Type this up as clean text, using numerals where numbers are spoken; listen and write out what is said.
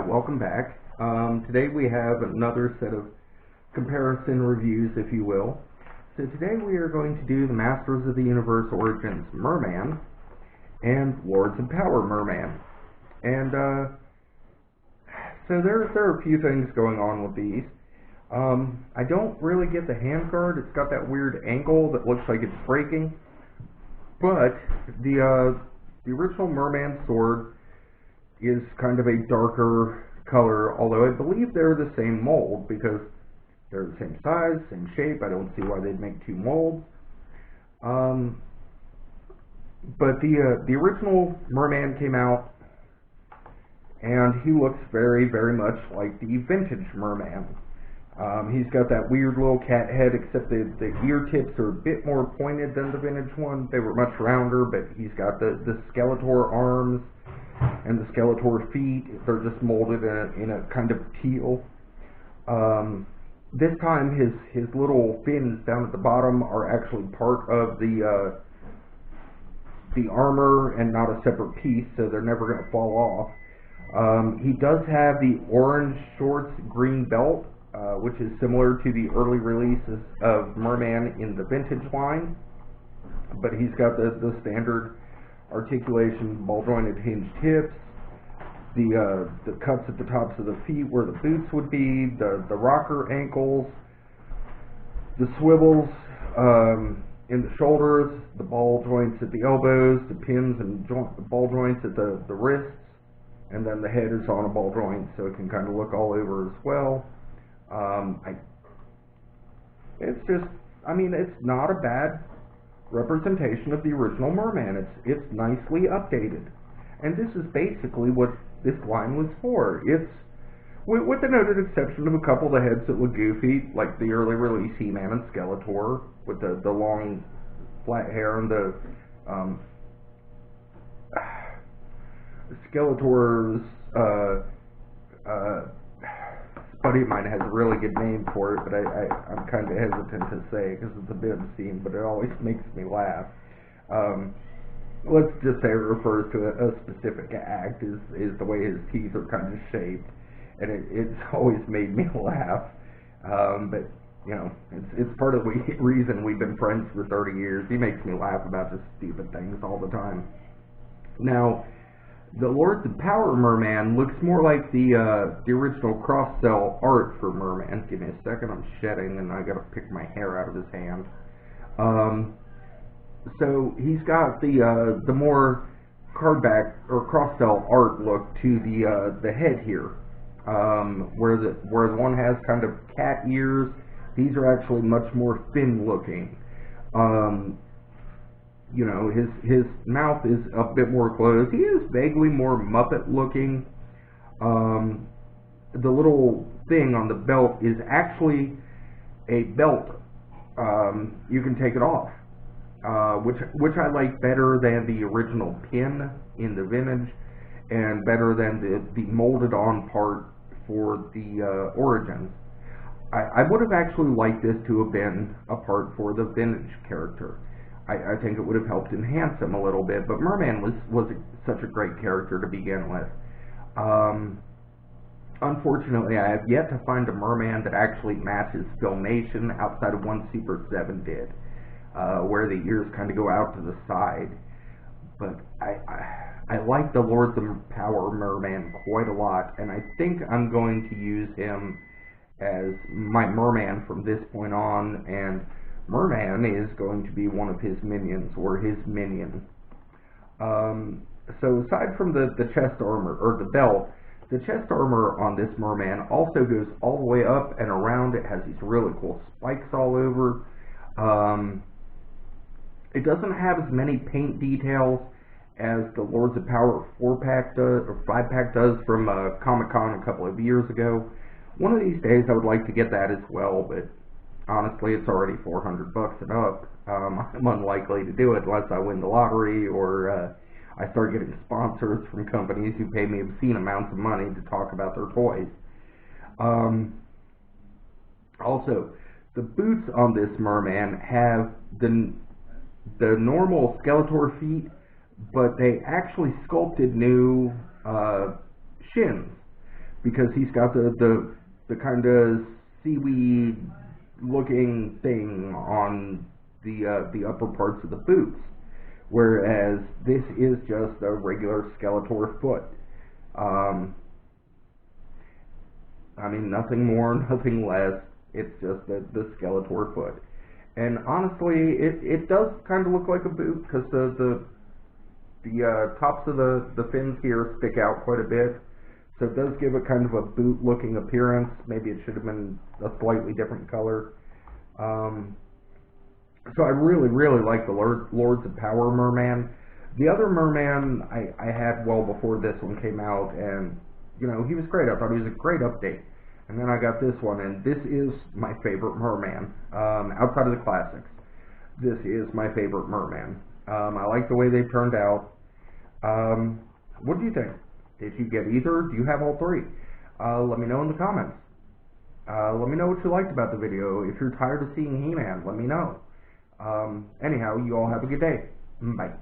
welcome back. Today we have another set of comparison reviews, if you will. So today we are going to do the Masters of the Universe Origins Mer-Man and Lords of Power Mer-Man. And so there are a few things going on with these. I don't really get the hand guard. It's got that weird angle that looks like it's breaking. But the original Mer-Man sword is kind of a darker color, although I believe they're the same mold because they're the same size, same shape. I don't see why they'd make two molds. But the original Mer-Man came out, and he looks very, very much like the vintage Mer-Man. He's got that weird little cat head, except the ear tips are a bit more pointed than the vintage one. They were much rounder, but he's got the Skeletor arms and the Skeletor feet. They're just molded in a kind of teal. This time his little fins down at the bottom are actually part of the armor and not a separate piece, so they're never going to fall off. He does have the orange shorts, green belt, which is similar to the early releases of Mer-Man in the vintage line, but he's got the standard articulation, ball-jointed hinged hips, the cuts at the tops of the feet where the boots would be, the rocker ankles, the swivels in the shoulders, the ball joints at the elbows, the pins and ball joints at the wrists, and then the head is on a ball joint, so it can kind of look all over as well. It's not a bad representation of the original Mer-Man. It's nicely updated, and this is basically what this line was for. It's with the noted exception of a couple of the heads that look goofy, like the early release He-Man and Skeletor with the long flat hair, and the Skeletor's buddy of mine has a really good name for it, but I'm kind of hesitant to say because it's a bit obscene, but it always makes me laugh. Let's just say it refers to a specific act, is the way his teeth are kind of shaped, and it's always made me laugh. But you know, it's part of the reason we've been friends for 30 years. He makes me laugh about just stupid things all the time. Now, the Lords of Power Mer-Man looks more like the original cross-cell art for Mer-Man. Give me a second, I'm shedding and I gotta pick my hair out of his hand. So he's got the more cardback or cross-cell art look to the head here, where the one has kind of cat ears. These are actually much more thin looking. You know, his mouth is a bit more closed. He is vaguely more Muppet looking. The little thing on the belt is actually a belt. You can take it off, which I like better than the original pin in the vintage, and better than the molded on part for the Origins. I would have actually liked this to have been a part for the vintage character. I think it would have helped enhance him a little bit, but Mer-Man was such a great character to begin with. Unfortunately, I have yet to find a Mer-Man that actually matches Filmation outside of one Super 7 did, where the ears kind of go out to the side. But I like the Lords of Power Mer-Man quite a lot, and I think I'm going to use him as my Mer-Man from this point on, and Mer-Man is going to be one of his minions, or his minion. So aside from the chest armor, or the belt, the chest armor on this Mer-Man also goes all the way up and around. It has these really cool spikes all over. It doesn't have as many paint details as the Lords of Power 4-pack does, or 5-pack does from Comic-Con a couple of years ago. One of these days I would like to get that as well, but honestly, it's already $400 and up. I'm unlikely to do it unless I win the lottery or I start getting sponsors from companies who pay me obscene amounts of money to talk about their toys. Also, the boots on this Mer-Man have the normal Skeletor feet, but they actually sculpted new shins. because he's got the kind of seaweed looking thing on the upper parts of the boots, whereas this is just a regular Skeletor foot. I mean, nothing more, nothing less. It's just the Skeletor foot. And honestly, it does kind of look like a boot, because the tops of the fins here stick out quite a bit. So it does give it kind of a boot-looking appearance. Maybe it should have been a slightly different color. So I really, really like the Lords of Power Mer-Man. The other Mer-Man I had well before this one came out, and, you know, he was great. I thought he was a great update. And then I got this one, and this is my favorite Mer-Man. Outside of the classics, this is my favorite Mer-Man. I like the way they turned out. What do you think? Did you get either? Do you have all three? Let me know in the comments. Let me know what you liked about the video. If you're tired of seeing He-Man, let me know. Anyhow, you all have a good day. Bye.